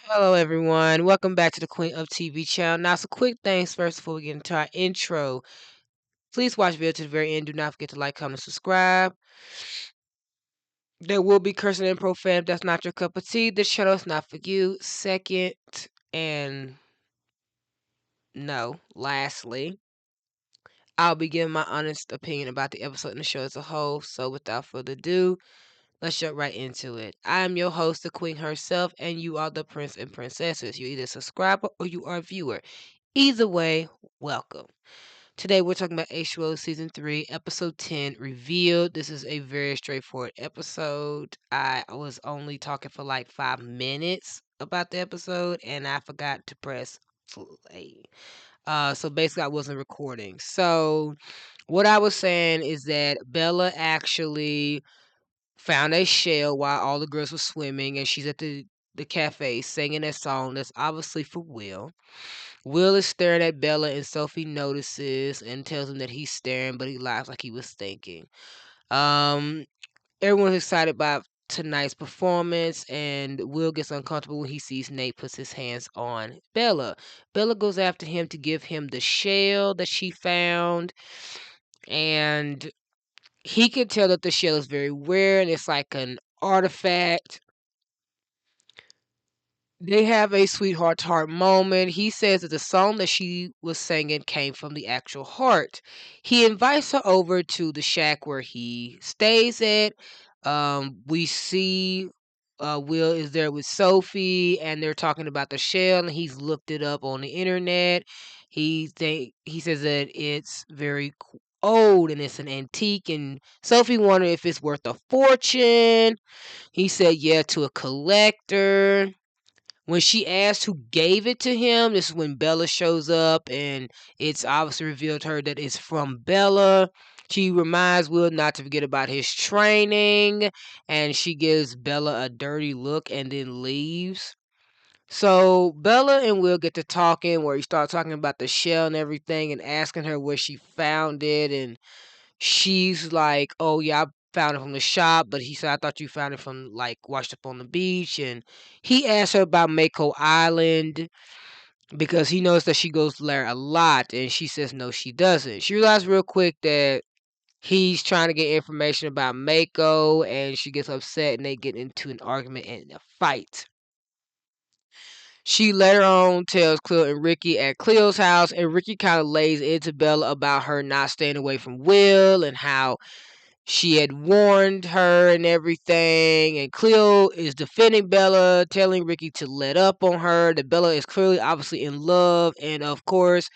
Hello, everyone. Welcome back to the Queen of TV channel. Now, some quick things first before we get into our intro. Please watch the video to the very end. Do not forget to like, comment, and subscribe. There will be cursing and profanity. If that's not your cup of tea, this channel is not for you. Second, and no, lastly, I'll be giving my honest opinion about the episode and the show as a whole. So, without further ado, let's jump right into it. I am your host, the Queen herself, and you are the Prince and Princesses. You're either a subscriber or you are a viewer. Either way, welcome. Today we're talking about H2O Season 3, Episode 10, Revealed. This is a very straightforward episode. I was only talking for like 5 minutes about the episode, and I forgot to press play. So basically I wasn't recording. So what I was saying is that Bella actually found a shell while all the girls were swimming, and she's at the cafe singing a song that's obviously for Will. Will is staring at Bella, and Sophie notices and tells him that he's staring, but he laughs like he was thinking. Um, Everyone's excited about tonight's performance, and Will gets uncomfortable when he sees Nate puts his hands on Bella. Bella goes after him to give him the shell that she found, and he can tell that the shell is very rare and it's like an artifact. They have a sweetheart to heart moment. He says that the song that she was singing came from the actual heart. He invites her over to the shack where he stays at. We see Will is there with Sophie, and they're talking about the shell, and he's looked it up on the internet. He says that it's very old and it's an antique, and Sophie wondered if it's worth a fortune. He said yeah to a collector. When she asked who gave it to him, this is when Bella shows up, and it's obviously revealed to her that it's from Bella. She reminds Will not to forget about his training, and she gives Bella a dirty look and then leaves. So Bella and Will get to talking, where he starts talking about the shell and everything, and asking her where she found it, and she's like, "Oh yeah, I found it from the shop," but he said, "I thought you found it from like washed up on the beach." And he asked her about Mako Island because he knows that she goes there a lot, and she says no, she doesn't. She realized real quick that he's trying to get information about Mako, and she gets upset, and they get into an argument and a fight. She later on tells Cleo and Rikki at Cleo's house, and Rikki kind of lays into Bella about her not staying away from Will and how she had warned her and everything, and Cleo is defending Bella, telling Rikki to let up on her, that Bella is clearly obviously in love, and of course,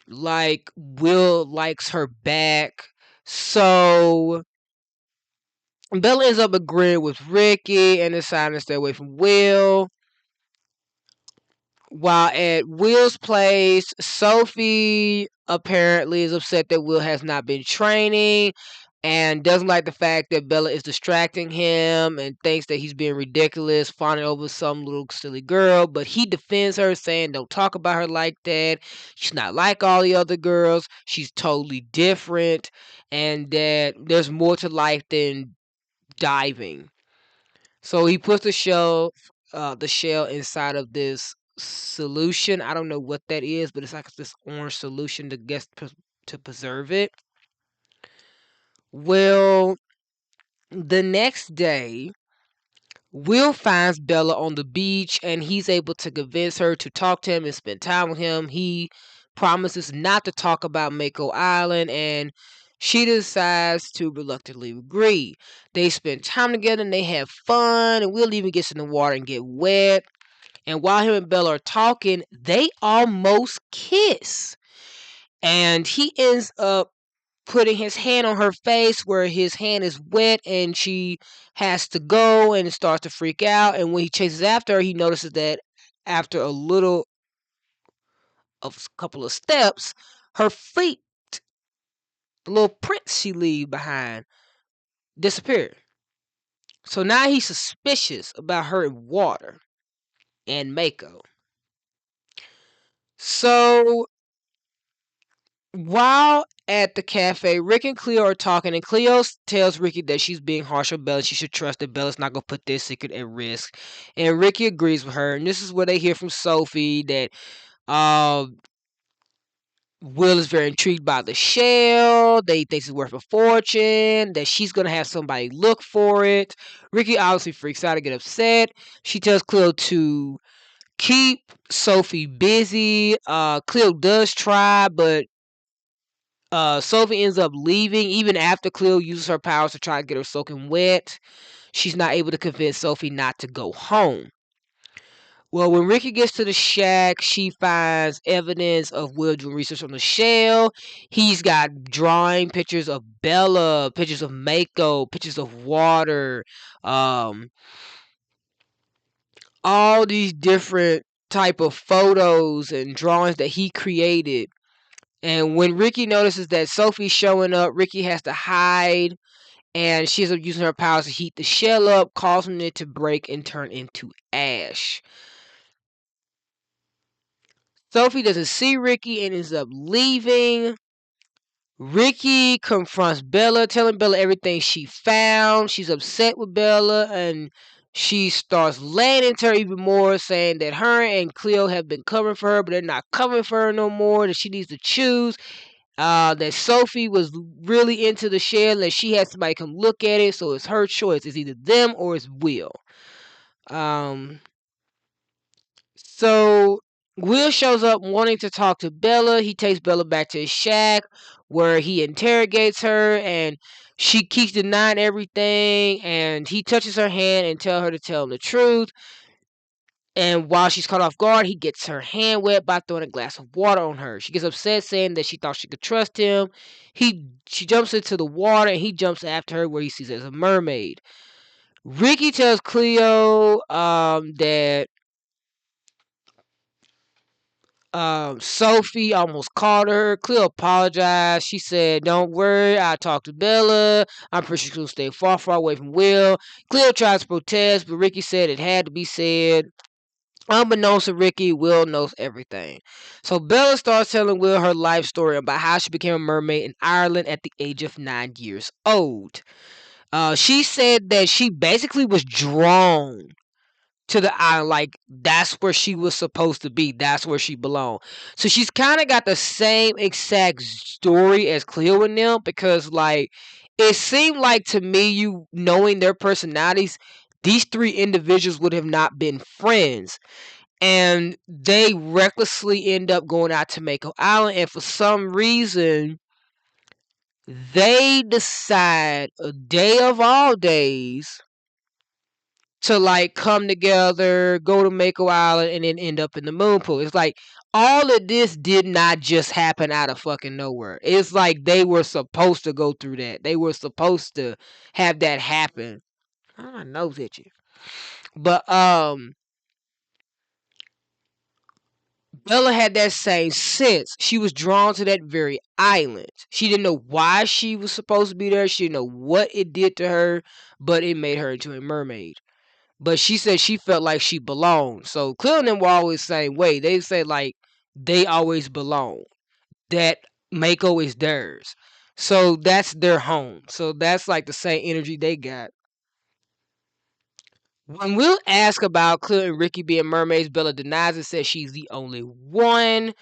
like, Will likes her back. So Bella ends up agreeing with Rikki and deciding to stay away from Will. While at Will's place, Sophie apparently is upset that Will has not been training and doesn't like the fact that Bella is distracting him and thinks that he's being ridiculous, fawning over some little silly girl. But he defends her, saying, "Don't talk about her like that. She's not like all the other girls. She's totally different, and that there's more to life than diving." So he puts the shell inside of this solution. I don't know what that is, but it's like this orange solution to preserve it. Well, the next day, Will finds Bella on the beach, and he's able to convince her to talk to him and spend time with him. He promises not to talk about Mako Island, and she decides to reluctantly agree. They spend time together and they have fun, and Will even gets in the water and get wet. And while him and Bella are talking, they almost kiss. And he ends up putting his hand on her face where his hand is wet, and she has to go and starts to freak out. And when he chases after her, he notices that after a couple of steps, her feet, the little prints she leave behind, disappeared. So now he's suspicious about her in water and Mako. So While at the cafe, Rick and Cleo are talking, and Cleo tells Rikki that she's being harsh on Bella. She should trust that Bella's not going to put their secret at risk. And Rikki agrees with her. And this is where they hear from Sophie that uh, Will is very intrigued by the shell. They think it's worth a fortune, that she's going to have somebody look for it. Rikki obviously freaks out and get upset. She tells Cleo to keep Sophie busy. Cleo does try, but Sophie ends up leaving even after Cleo uses her powers to try to get her soaking wet. She's not able to convince Sophie not to go home. Well, when Rikki gets to the shack, she finds evidence of Will doing research on the shell. He's got drawing pictures of Bella, pictures of Mako, pictures of water, um, all these different type of photos and drawings that he created. And when Rikki notices that Sophie's showing up, Rikki has to hide, and she ends up using her powers to heat the shell up, causing it to break and turn into ash. Sophie doesn't see Rikki and ends up leaving. Rikki confronts Bella, telling Bella everything she found. She's upset with Bella, and she starts laying into her even more, saying that her and Cleo have been covering for her, but they're not covering for her no more, that she needs to choose. That Sophie was really into the shell, and she had somebody come look at it, so it's her choice. It's either them or it's Will. Um, so Will shows up wanting to talk to Bella. He takes Bella back to his shack where he interrogates her, and she keeps denying everything, and he touches her hand and tells her to tell him the truth. And while she's caught off guard, he gets her hand wet by throwing a glass of water on her. She gets upset, saying that she thought she could trust him. She jumps into the water, and he jumps after her where he sees her as a mermaid. Rikki tells Cleo that Sophie almost caught her. Cleo apologized. She said, "Don't worry, I talked to Bella. I'm pretty sure she's gonna stay far, far away from Will." Cleo tries to protest, but Rikki said it had to be said. Unbeknownst to Rikki, Will knows everything. So Bella starts telling Will her life story about how she became a mermaid in Ireland at the age of 9 years old. She said that she basically was drawn to the island, like that's where she was supposed to be, that's where she belonged. So she's kind of got the same exact story as Cleo and them, because like it seemed like to me, you knowing their personalities, these three individuals would have not been friends, and they recklessly end up going out to Mako Island, and for some reason they decide a day of all days to like come together, go to Mako Island, and then end up in the moon pool. It's like all of this did not just happen out of fucking nowhere. It's like they were supposed to go through that. They were supposed to have that happen. Oh, my nose itchy. But Bella had that same sense. She was drawn to that very island. She didn't know why she was supposed to be there. She didn't know what it did to her, but it made her into a mermaid. But she said she felt like she belonged. So Cleo and them were always the same way. They say like they always belong. That Mako is theirs. So that's their home. So that's like the same energy they got. When Will asks about Cleo and Rikki being mermaids, Bella denies it, says she's the only one.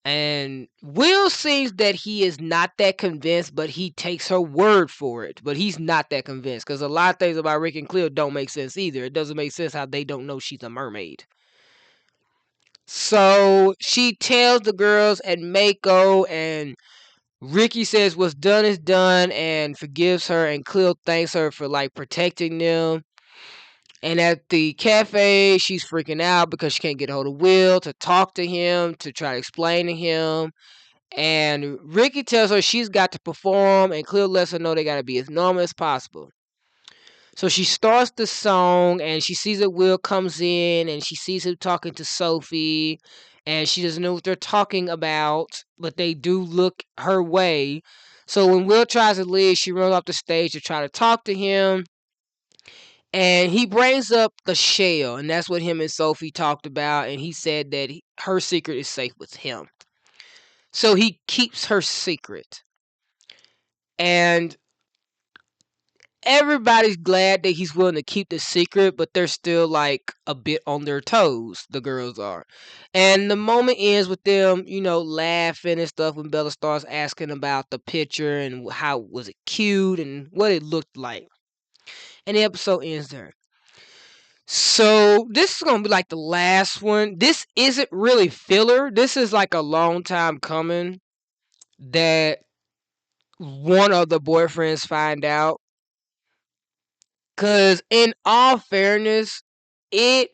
And Will seems that he is not that convinced, but he takes her word for it. But he's not that convinced, because a lot of things about Rick and Cleo don't make sense either. It doesn't make sense how they don't know she's a mermaid. So she tells the girls at Mako, and Rikki says what's done is done and forgives her, and Cleo thanks her for like protecting them. And at the cafe, she's freaking out because she can't get a hold of Will to talk to him, to try to explain to him. And Rikki tells her she's got to perform, and Cleo lets her know they got to be as normal as possible. So she starts the song, and she sees that Will comes in, and she sees him talking to Sophie, and she doesn't know what they're talking about, but they do look her way. So when Will tries to leave, she runs off the stage to try to talk to him, and he brings up the shell, and that's what him and Sophie talked about, and he said that her secret is safe with him. So he keeps her secret. And everybody's glad that he's willing to keep the secret, but they're still like a bit on their toes. The girls are. And the moment ends with them, laughing and stuff when Bella starts asking about the picture and how was it cute and what it looked like. And the episode ends there. So this is gonna be like the last one. This isn't really filler. This is like a long time coming that one of the boyfriends find out. Cause in all fairness, it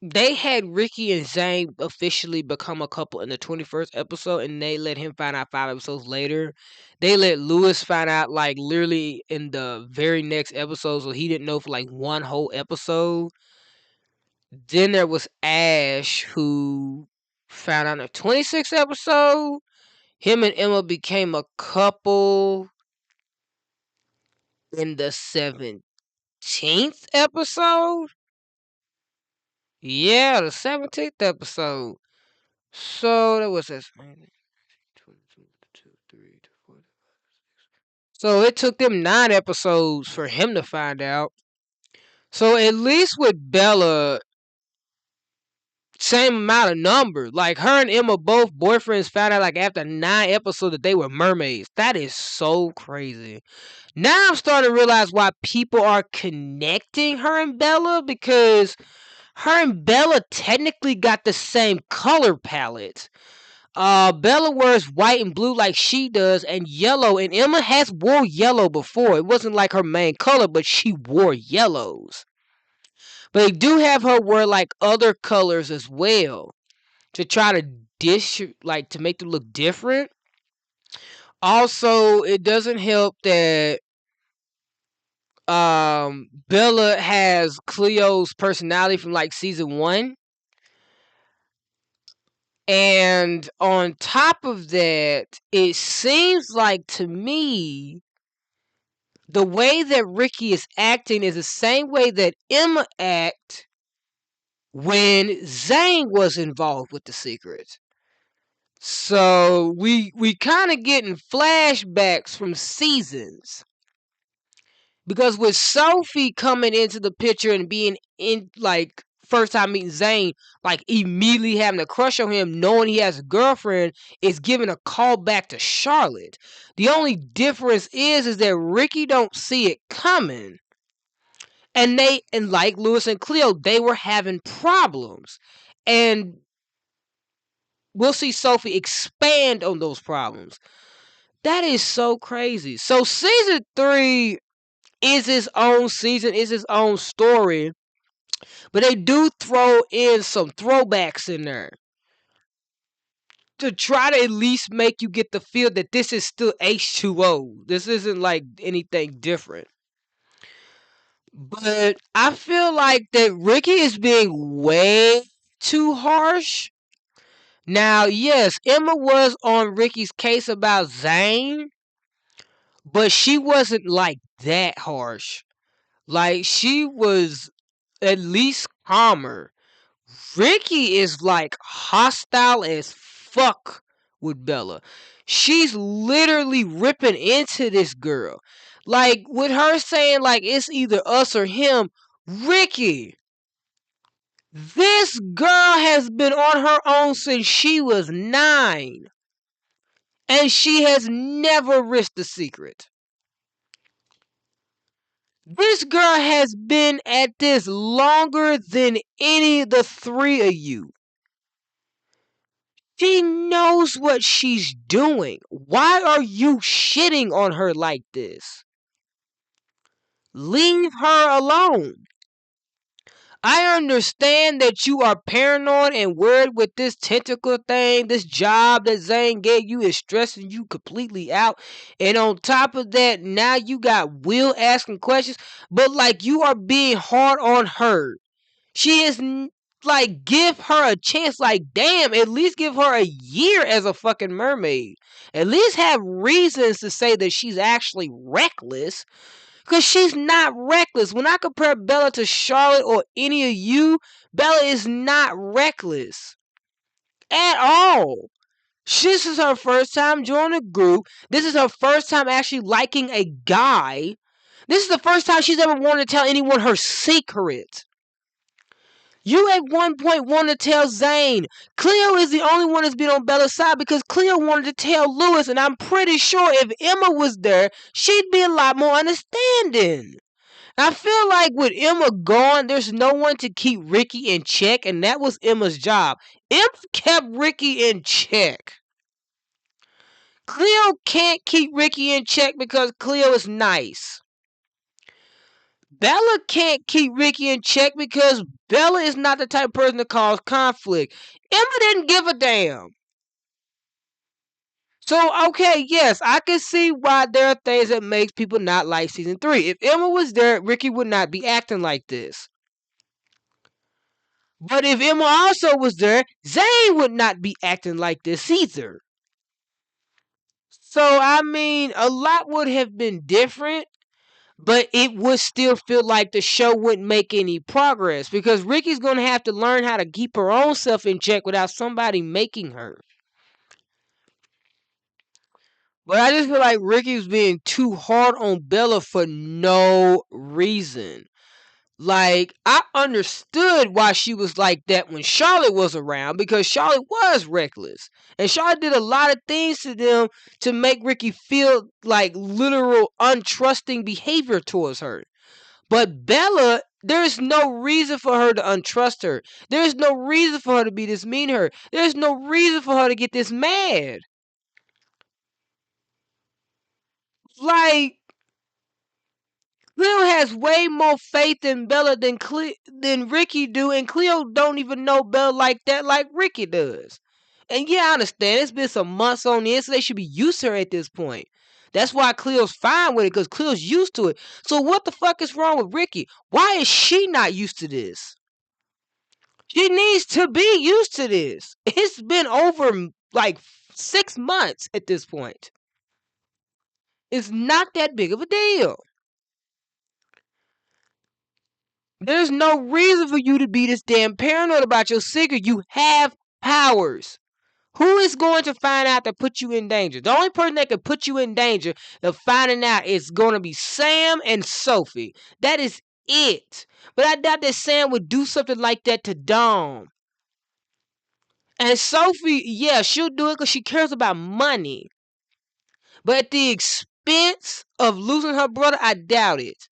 they had Rikki and Zane officially become a couple in the 21st episode, and they let him find out 5 episodes later. They let Lewis find out like literally in the very next episode, so he didn't know for like one whole episode. Then there was Ash, who found out in the 26th episode. Him and Emma became a couple in the 17th episode. Yeah, the 17th episode. So that was this. So it took them 9 episodes for him to find out. So at least with Bella, same amount of numbers. Like her and Emma, both boyfriends, found out like after 9 episodes that they were mermaids. That is so crazy. Now I'm starting to realize why people are connecting her and Bella, because her and Bella technically got the same color palette. Bella wears white and blue like she does, and yellow. And Emma has wore yellow before. It wasn't like her main color, but she wore yellows. But they do have her wear like other colors as well to try to to make them look different. Also, it doesn't help that Bella has Cleo's personality from like season 1. And on top of that, it seems like to me the way that Rikki is acting is the same way that Emma acted when Zane was involved with the secret. So we kind of getting flashbacks from seasons. Because with Sophie coming into the picture and being in like first time meeting Zane, like immediately having a crush on him, knowing he has a girlfriend, is giving a call back to Charlotte. The only difference is that Rikki don't see it coming. And like Lewis and Cleo, they were having problems. And we'll see Sophie expand on those problems. That is so crazy. So season 3 is its own season, is its own story. But they do throw in some throwbacks in there to try to at least make you get the feel that this is still H2O. This isn't like anything different. But I feel like that Rikki is being way too harsh. Now, yes, Emma was on Ricky's case about Zane, but she wasn't like that harsh. Like, she was at least calmer. Rikki is like hostile as fuck with Bella. She's literally ripping into this girl. Like, with her saying, like, it's either us or him, Rikki, this girl has been on her own since she was 9. And she has never risked a secret. This girl has been at this longer than any of the 3 of you. She knows what she's doing. Why are you shitting on her like this? Leave her alone. I understand that you are paranoid and worried with this tentacle thing. This job that Zane gave you is stressing you completely out. And on top of that, now you got Will asking questions. But like, you are being hard on her. She is like, give her a chance. Like, damn, at least give her a year as a fucking mermaid. At least have reasons to say that she's actually reckless. Because she's not reckless. When I compare Bella to Charlotte or any of you, Bella is not reckless at all. This is her first time joining a group. This is her first time actually liking a guy. This is the first time she's ever wanted to tell anyone her secret. You at one point wanted to tell Zane. Cleo is the only one that's been on Bella's side because Cleo wanted to tell Lewis, and I'm pretty sure if Emma was there, she'd be a lot more understanding. I feel like with Emma gone, there's no one to keep Rikki in check, and that was Emma's job. Emma kept Rikki in check. Cleo can't keep Rikki in check because Cleo is nice. Bella can't keep Rikki in check because Bella is not the type of person to cause conflict. Emma didn't give a damn. So, okay, yes, I can see why there are things that makes people not like season 3. If Emma was there, Rikki would not be acting like this. But if Emma also was there, Zane would not be acting like this either. So, I mean, a lot would have been different, but it would still feel like the show wouldn't make any progress because Rikki's going to have to learn how to keep her own self in check without somebody making her. But I just feel like Rikki was being too hard on Bella for no reason. Like, I understood why she was like that when Charlotte was around because Charlotte was reckless. And Charlotte did a lot of things to them to make Rikki feel like literal untrusting behavior towards her. But Bella, there's no reason for her to untrust her. There's no reason for her to be this mean to her. There's no reason for her to get this mad. Like, Cleo has way more faith in Bella than Rikki do, and Cleo don't even know Bella like that like Rikki does. And yeah, I understand. It's been some months on the end, so they should be used to her at this point. That's why Cleo's fine with it, because Cleo's used to it. So what the fuck is wrong with Rikki? Why is she not used to this? She needs to be used to this. It's been over like 6 months at this point. It's not that big of a deal. There's no reason for you to be this damn paranoid about your secret. You have powers. Who is going to find out to put you in danger? The only person that can put you in danger of finding out is going to be Sam and Sophie. That is it. But I doubt that Sam would do something like that to Dom. And Sophie, yeah, she'll do it because she cares about money. But at the expense of losing her brother, I doubt it.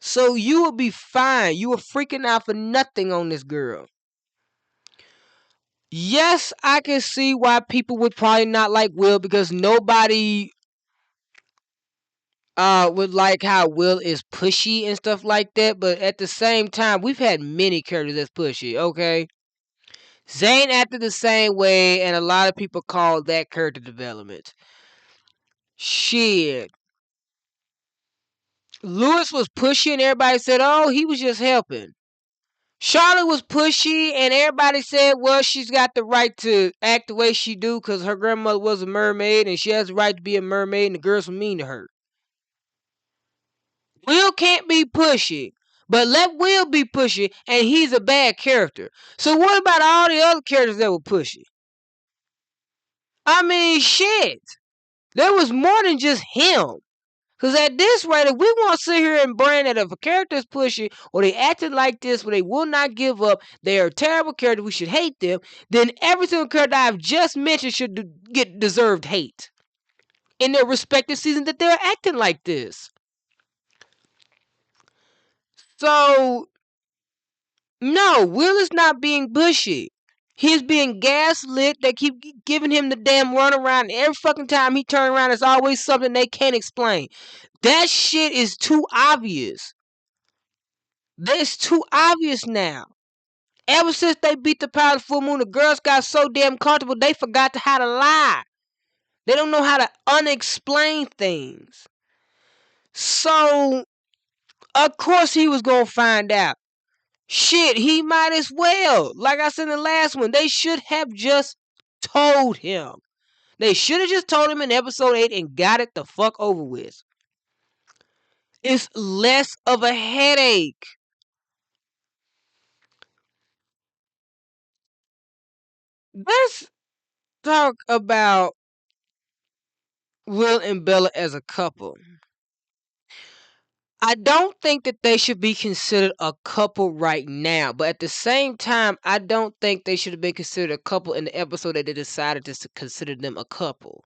So you will be fine. You were freaking out for nothing on this girl. Yes, I can see why people would probably not like Will because nobody would like how Will is pushy and stuff like that. But at the same time, we've had many characters that's pushy, okay? Zane acted the same way, and a lot of people call that character development. Shit. Lewis was pushy and everybody said, oh, he was just helping. Charlotte was pushy and everybody said, well, she's got the right to act the way she do because her grandmother was a mermaid and she has the right to be a mermaid and the girls were mean to her. Will can't be pushy, but let Will be pushy and he's a bad character. So what about all the other characters that were pushy? I mean, shit. There was more than just him. Because at this rate, if we want to sit here and brand that if a character is pushy or they acting like this, where they will not give up, they are a terrible character, we should hate them, then every single character I've just mentioned should get deserved hate in their respective seasons that they're acting like this. So, no, Will is not being pushy. He's being gaslit. They keep giving him the damn runaround. And every fucking time he turns around, there's always something they can't explain. That shit is too obvious. That's too obvious now. Ever since they beat the power of the full moon, the girls got so damn comfortable they forgot how to lie. They don't know how to unexplain things. So, of course he was going to find out. Shit, he might as well. Like I said in the last one, they should have just told him. They should have just told him in episode 8 and got it the fuck over with. It's less of a headache. That's talk about Will and Bella as a couple. I don't think that they should be considered a couple right now, but at the same time, I don't think they should have been considered a couple in the episode that they decided to consider them a couple,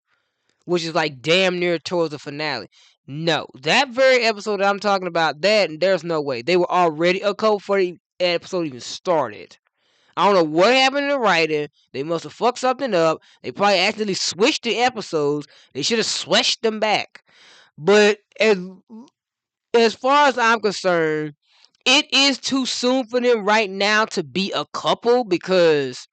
which is like damn near towards the finale. No, that very episode that I'm talking about, that there's no way they were already a couple before the episode even started. I don't know what happened in the writing. They must have fucked something up. They probably accidentally switched the episodes. They should have switched them back. But as far as I'm concerned, it is too soon for them right now to be a couple because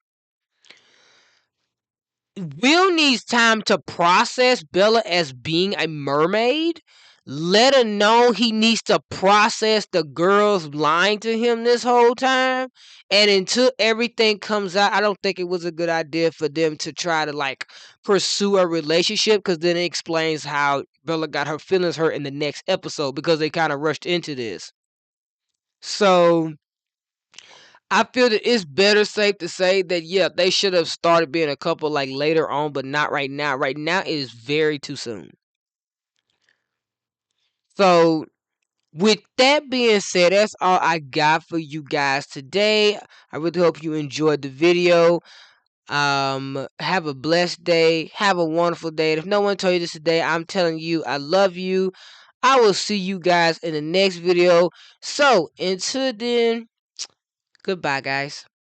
Will needs time to process Bella as being a mermaid. Let her know he needs to process the girls lying to him this whole time. And until everything comes out, I don't think it was a good idea for them to try to like pursue a relationship because then it explains how Bella got her feelings hurt in the next episode because they kind of rushed into this. So I feel that it's better safe to say that yeah, they should have started being a couple like later on, but not right now. Right now it is very too soon. So with that being said, that's all I got for you guys today. I really hope you enjoyed the video. Have a blessed day. Have a wonderful day. And if no one told you this today, I'm telling you I love you. I will see you guys in the next video. So until then, goodbye guys.